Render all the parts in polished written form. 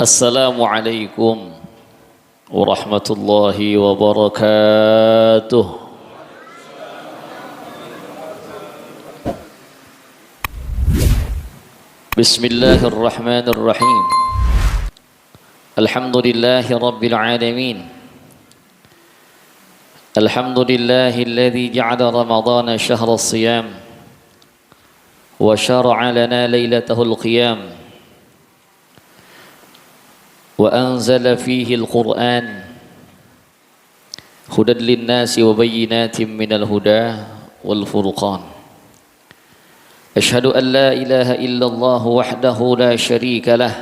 Assalamualaikum warahmatullahi wabarakatuh. Bismillahirrahmanirrahim. Alhamdulillahi rabbil alamin. Alhamdulillahilladzi ja'ala ramadhana syahra siyam wa syara'a lana lailatahul qiyam. وأنزل فيه القرآن هدى للناس وبينات من الهدى والفرقان أشهد أن لا إله إلا الله وحده لا شريك له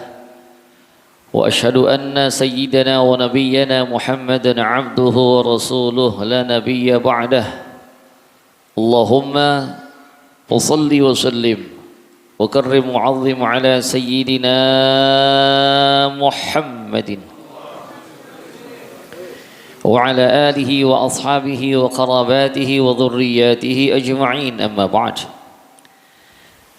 وأشهد أن سيدنا ونبينا محمدا عبده ورسوله لا نبي بعده اللهم صل وسلم وكرم وعظم على سيدنا محمد وعلى آله وأصحابه وقراباته وذرياته أجمعين أما بعد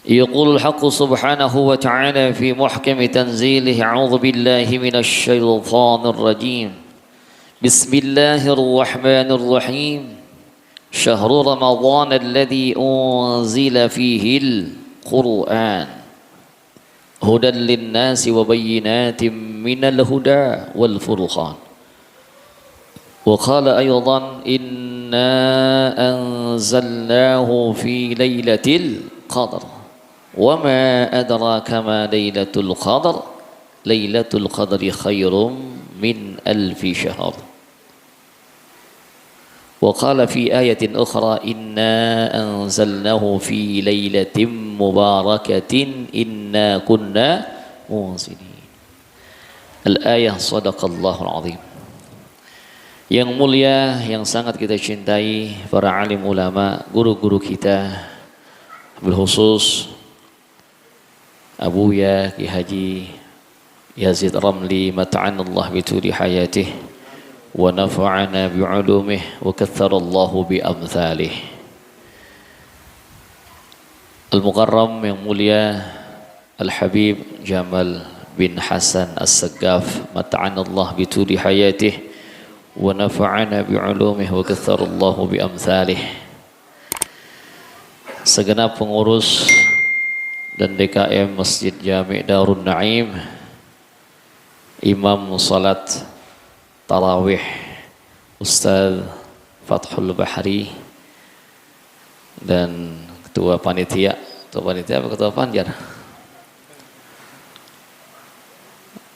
يقول الحق سبحانه وتعالى في محكم تنزيله أعوذ بالله من الشيطان الرجيم بسم الله الرحمن الرحيم شهر رمضان الذي أنزل فيه القرآن هدى للناس وبينات من الهدى والفرقان وقال أيضا إنا أنزلناه في ليلة القدر وما أدراك ما ليلة القدر ليلة القدر خير من ألف شهر وقال في آية أخرى إنا أنزلناه في ليلة مباركة إنا كنا منزلين الآية صدق الله العظيم. Yang mulia, yang sangat kita cintai para alim ulama, guru-guru kita, bil khusus Abuya Ki Haji Yazid Ramli mata'anallah bituli hayatih wa nafa'ana bi'ulumih wa katharallahu bi'amthalih. Al-Mukarram yang mulia Al-Habib Jamal bin Hasan As-Saggaf mata'anallah bituli hayatih wa nafa'ana bi'ulumih wa katharallahu bi'amthalih. Segenap pengurus dan DKM Masjid Jami' Darun Naim, Imam Salat Tarawih Ustaz Fathul Bahri, dan ketua panitia apa ketua panjar?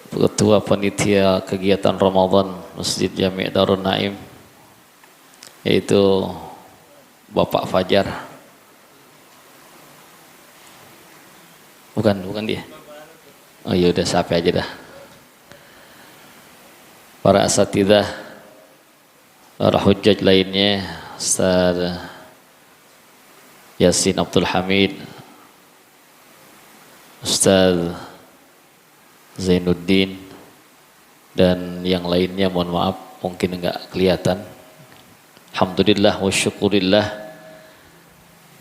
Ketua panitia kegiatan Ramadan Masjid Jami' Darun Naim, yaitu Bapak Fajar. Bukan dia. Oh ya udah, sampai aja dah. Para asatidzah, para hujjaj lainnya, Ustaz Yasin Abdul Hamid, Ustaz Zainuddin, dan yang lainnya, mohon maaf mungkin enggak kelihatan. Alhamdulillah wa syukurillah,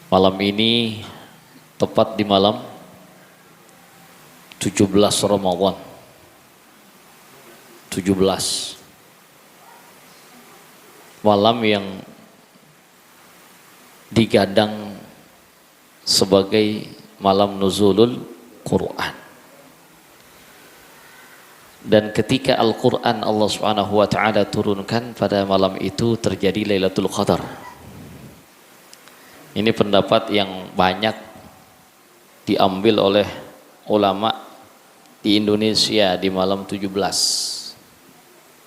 malam ini tepat di malam 17 Ramadan 17, malam yang digadang sebagai malam nuzulul Quran. Dan ketika Al-Quran Allah Subhanahu wa ta'ala turunkan pada malam itu terjadi Lailatul Qadar. Ini pendapat yang banyak diambil oleh ulama di Indonesia di malam 17.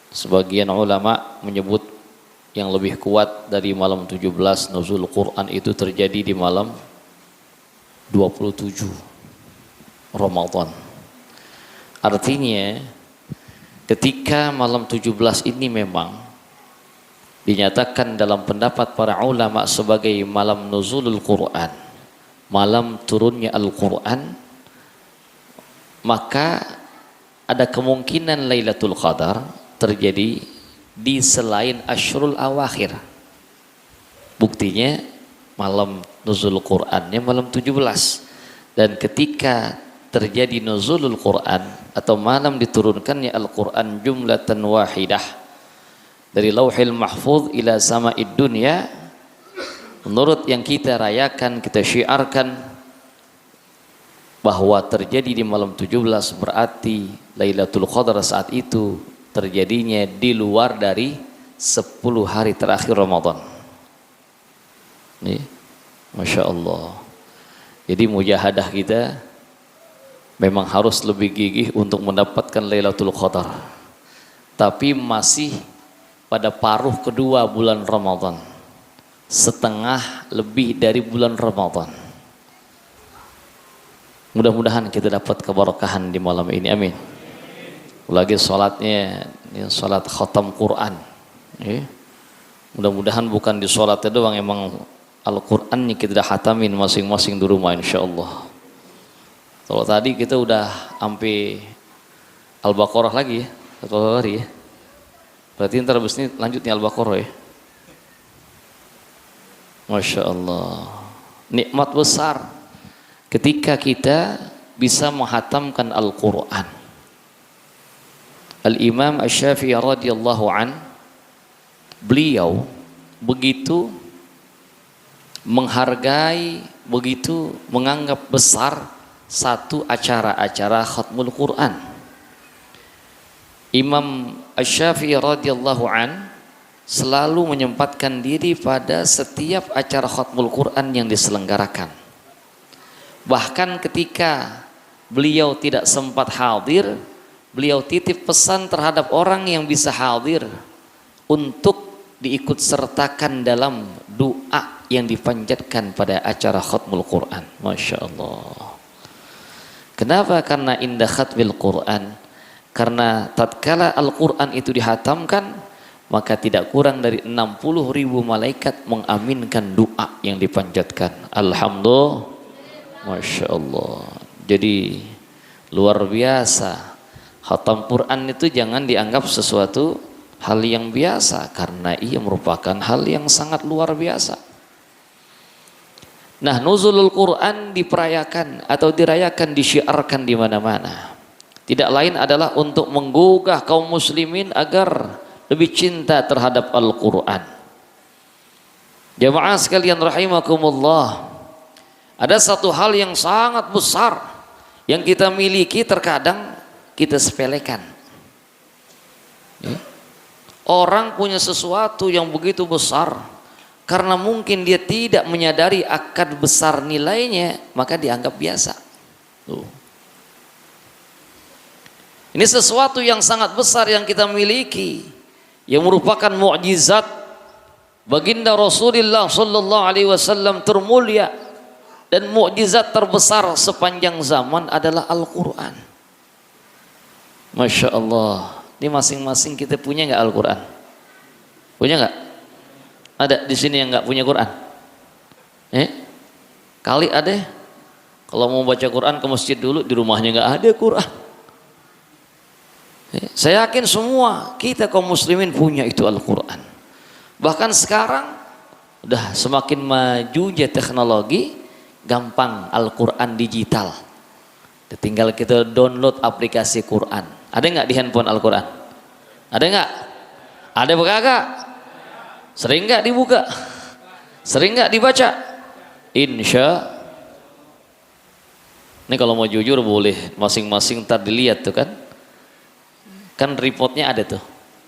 Sebagian ulama menyebut yang lebih kuat dari malam 17 nuzul Quran itu terjadi di malam 27 Ramadan. Artinya ketika malam 17 ini memang dinyatakan dalam pendapat para ulama sebagai malam nuzulul Quran, malam turunnya Al-Quran, maka ada kemungkinan Lailatul Qadar terjadi di selain Asyrul Awakhir. Buktinya malam nuzul Qur'annya malam 17. Dan ketika terjadi nuzulul Quran atau malam diturunkannya Al-Quran jumlatan wahidah dari lauhil mahfuz ila sama'id dunya, menurut yang kita rayakan, kita syiarkan bahwa terjadi di malam 17, berarti Lailatul Qadar saat itu terjadinya di luar dari 10 hari terakhir Ramadan. Nih, Masya Allah. Jadi mujahadah kita memang harus lebih gigih untuk mendapatkan Lailatul Qadar. Tapi masih pada paruh kedua bulan Ramadan, setengah lebih dari bulan Ramadan. Mudah-mudahan kita dapat keberkahan di malam ini, amin. Lagi sholatnya, sholat khatam Quran. Mudah-mudahan bukan di sholatnya doang, emang Al-Qurannya kita hatamin masing-masing di rumah insya-Allah. Kalau tadi kita udah sampai Al-Baqarah lagi ya, satu hari ya. Berarti ntar habis ini lanjutnya Al-Baqarah ya. Masya Allah. Nikmat besar ketika kita bisa menghatamkan Al-Quran. Al-Imam Asy-Syafi'i radhiyallahu an, beliau begitu menghargai, begitu menganggap besar satu acara-acara khatmul Quran. Imam Asy-Syafi'i radhiyallahu an selalu menyempatkan diri pada setiap acara khatmul Quran yang diselenggarakan. Bahkan ketika beliau tidak sempat hadir, beliau titip pesan terhadap orang yang bisa hadir untuk diikut sertakan dalam doa yang dipanjatkan pada acara khatmul Quran. Masya Allah. Kenapa? Karena indah khatmil Quran, karena tatkala Al-Quran itu dihatamkan, maka tidak kurang dari 60.000 malaikat mengaminkan doa yang dipanjatkan. Alhamdulillah. Masya Allah. Jadi luar biasa. Khatam Quran itu jangan dianggap sesuatu hal yang biasa, karena ia merupakan hal yang sangat luar biasa. Nah, nuzulul Quran diperayakan atau dirayakan, disyiarkan di mana-mana. Tidak lain adalah untuk menggugah kaum muslimin agar lebih cinta terhadap Al-Quran. Jamaah sekalian rahimakumullah, ada satu hal yang sangat besar yang kita miliki terkadang kita sepelekan. Orang punya sesuatu yang begitu besar, karena mungkin dia tidak menyadari akan besar nilainya, maka dianggap biasa. Ini sesuatu yang sangat besar yang kita miliki, yang merupakan mukjizat baginda Rasulullah sallallahu alaihi wasallam termulia, dan mukjizat terbesar sepanjang zaman adalah Al-Quran. Masya Allah. Ini masing-masing kita punya nggak Al-Quran? Punya nggak? Ada di sini yang nggak punya Quran? Kali ada. Kalau mau baca Quran ke masjid dulu, di rumahnya nggak ada Quran. Saya yakin semua kita kaum muslimin punya itu Al-Quran. Bahkan sekarang udah semakin majunya teknologi, gampang Al-Quran digital. Tinggal kita download aplikasi Quran. Ada nggak di handphone Al-Quran? Ada nggak? Ada apa kagak? Sering nggak dibuka? Sering nggak dibaca? Insya. Ini kalau mau jujur boleh masing-masing ntar dilihat tuh kan. Kan reportnya ada tuh.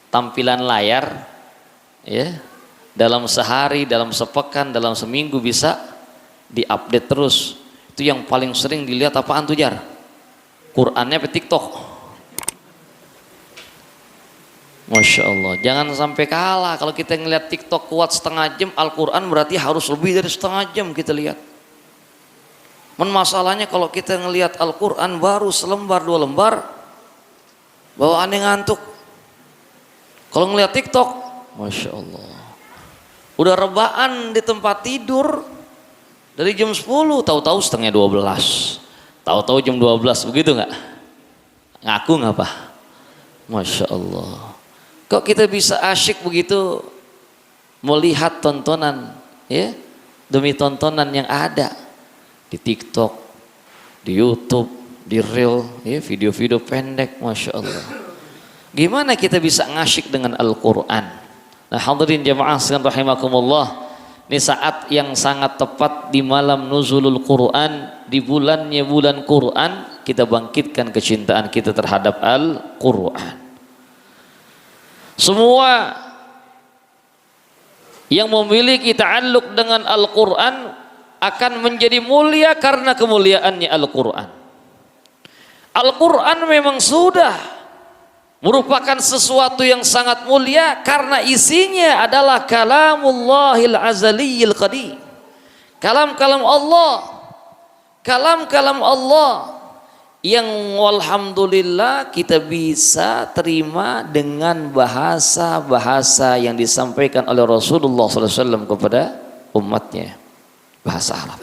Tampilan layar, ya, dalam sehari, dalam sepekan, dalam seminggu bisa diupdate terus. Itu yang paling sering dilihat apaan tuh, Jar? Qurannya apa TikTok? Masya Allah. Jangan sampai kalah. Kalau kita ngelihat TikTok kuat setengah jam, Al-Quran berarti harus lebih dari setengah jam kita lihat. Masalahnya kalau kita ngelihat Al-Quran baru selembar dua lembar, bawaannya ngantuk. Kalau ngelihat TikTok, Masya Allah, udah rebaan di tempat tidur dari jam 10, tahu-tahu setengah 12, tahu-tahu jam 12, begitu nggak? Ngaku ngapa? Masya Allah. Kok kita bisa asyik begitu melihat tontonan, ya, demi tontonan yang ada di TikTok, di YouTube, di reel, ya, video-video pendek, Masya Allah. Gimana kita bisa ngasyik dengan Al-Quran? Nah hadirin jamaah sekalian rahimakumullah, ini saat yang sangat tepat di malam nuzulul Quran, di bulannya bulan Quran, kita bangkitkan kecintaan kita terhadap Al-Quran. Semua yang memiliki ta'alluq dengan Al-Quran akan menjadi mulia karena kemuliaannya Al-Quran. Al-Quran memang sudah merupakan sesuatu yang sangat mulia karena isinya adalah kalamullahil azaliyil qadim, kalam-kalam Allah yang walhamdulillah kita bisa terima dengan bahasa-bahasa yang disampaikan oleh Rasulullah SAW kepada umatnya, bahasa Arab.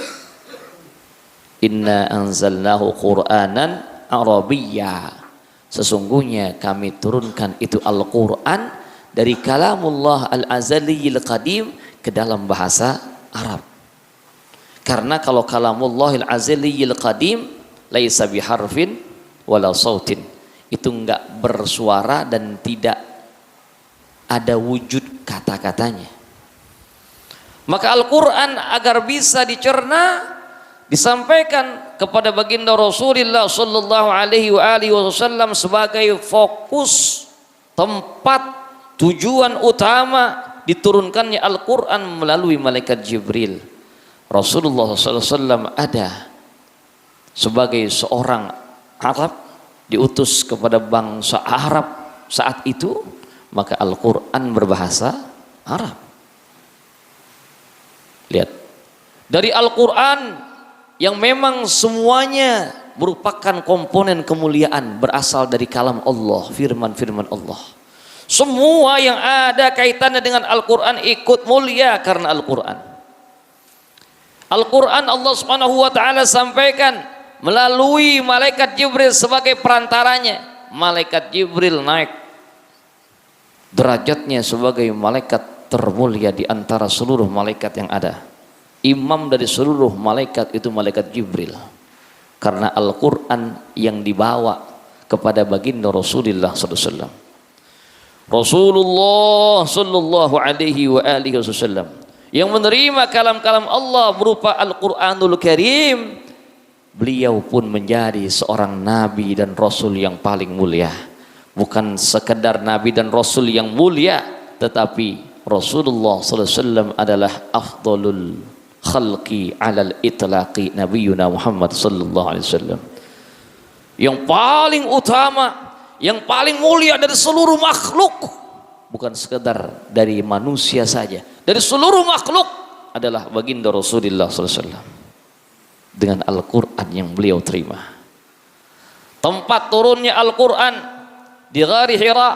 Inna anzalnahu Qur'anan Arabiyya, sesungguhnya kami turunkan itu Al-Quran dari kalamullah al-azaliyil qadim ke dalam bahasa Arab. Karena kalau kalamullah al-azaliyil qadim laisa biharfin wala sautin, itu enggak bersuara dan tidak ada wujud kata-katanya. Maka Al-Quran agar bisa dicerna, disampaikan kepada baginda Rasulullah sallallahu alaihi wasallam sebagai fokus, tempat, tujuan utama diturunkannya Al-Quran melalui malaikat Jibril. Rasulullah sallallahu alaihi wasallam ada sebagai seorang Arab, diutus kepada bangsa Arab saat itu, maka Al-Quran berbahasa Arab. Lihat, dari Al-Quran yang memang semuanya merupakan komponen kemuliaan, berasal dari kalam Allah, firman-firman Allah. Semua yang ada kaitannya dengan Al-Quran ikut mulia karena Al-Quran. Al-Quran Allah Subhanahu wa ta'ala sampaikan melalui malaikat Jibril sebagai perantaranya. Malaikat Jibril naik derajatnya sebagai malaikat termulia di antara seluruh malaikat yang ada. Imam dari seluruh malaikat itu malaikat Jibril, karena Al-Quran yang dibawa kepada baginda Rasulullah SAW. Rasulullah Sallallahu Alaihi Wasallam yang menerima kalam-kalam Allah berupa Al-Quranul Karim, beliau pun menjadi seorang nabi dan rasul yang paling mulia. Bukan sekedar nabi dan rasul yang mulia, tetapi Rasulullah SAW adalah afdalul khalqi alal itlaqi nabiyuna Muhammad sallallahu alaihi wasallam, yang paling utama, yang paling mulia dari seluruh makhluk, bukan sekedar dari manusia saja, dari seluruh makhluk adalah baginda Rasulullah sallallahu alaihi wasallam dengan Al-Quran yang beliau terima. Tempat turunnya Al-Quran di Ghari Hira,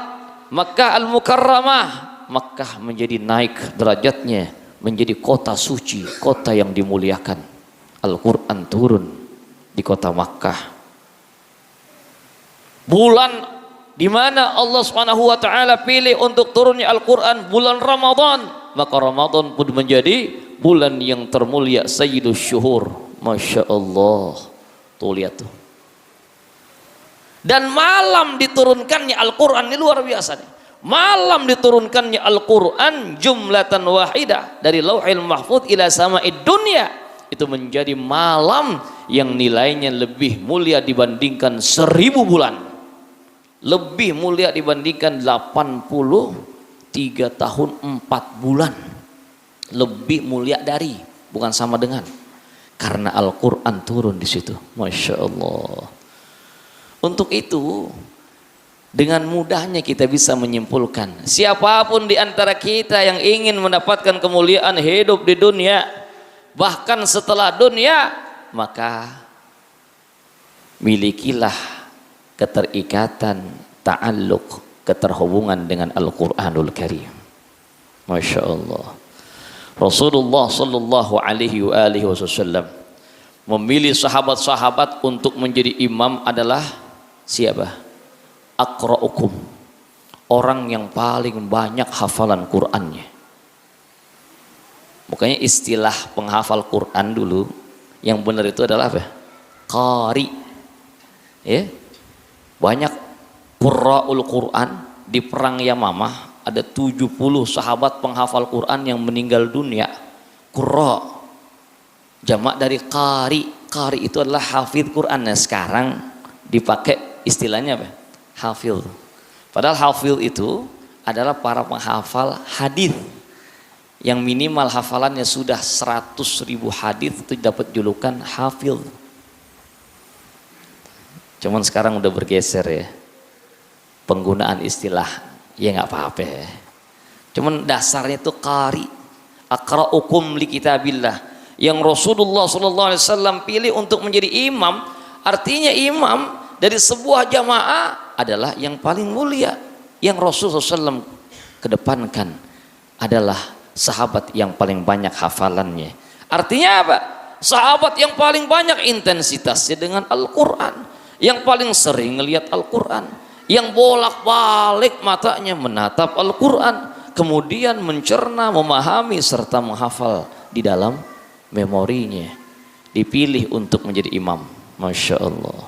Makkah Al-Mukarramah. Makkah menjadi naik derajatnya menjadi kota suci, kota yang dimuliakan. Al-Quran turun di kota Makkah. Bulan di mana Allah Subhanahu wa ta'ala pilih untuk turunnya Al-Quran bulan Ramadan, maka Ramadan pun menjadi bulan yang termulia, Sayyidus Syuhur. Masya Allah, tuh lihat tuh. Dan malam diturunkannya Al-Quran, ini luar biasa nih. Malam diturunkannya Al-Quran jumlatan wahidah dari Lauhil Mahfuz ila sama'id dunya, itu menjadi malam yang nilainya lebih mulia dibandingkan 1000 bulan, lebih mulia dibandingkan 83 tahun 4 bulan, lebih mulia dari, bukan sama dengan, karena Al-Quran turun di situ. Masya Allah. Untuk itu dengan mudahnya kita bisa menyimpulkan, siapapun di antara kita yang ingin mendapatkan kemuliaan hidup di dunia, bahkan setelah dunia, maka milikilah keterikatan, ta'alluq, keterhubungan dengan Al-Quranul Karim. Masya Allah. Rasulullah Sallallahu Alaihi Wasallam memilih sahabat-sahabat untuk menjadi imam adalah siapa? Aqra'ukum, orang yang paling banyak hafalan Qur'annya. Makanya istilah penghafal Qur'an dulu yang benar itu adalah apa? Qari. Ya, banyak qurra'ul Quran di perang Yamamah, ada 70 sahabat penghafal Quran yang meninggal dunia. Qurra jamak dari qari. Qari itu adalah hafidh Quran. Nah, sekarang dipakai istilahnya apa? Hafidh. Padahal hafidh itu adalah para penghafal hadis yang minimal hafalannya sudah 100.000 hadis, itu dapat julukan hafidh. Cuman sekarang udah bergeser ya penggunaan istilah, ya nggak apa-apa ya. Cuman dasarnya itu qari, aqra'ukum li kitabillah, yang Rasulullah SAW pilih untuk menjadi imam. Artinya imam dari sebuah jamaah adalah yang paling mulia, yang Rasulullah SAW kedepankan adalah sahabat yang paling banyak hafalannya. Artinya apa? Sahabat yang paling banyak intensitasnya dengan Al-Quran, yang paling sering melihat Al-Quran, yang bolak-balik matanya menatap Al-Quran, kemudian mencerna, memahami serta menghafal di dalam memorinya, dipilih untuk menjadi imam. Masya Allah.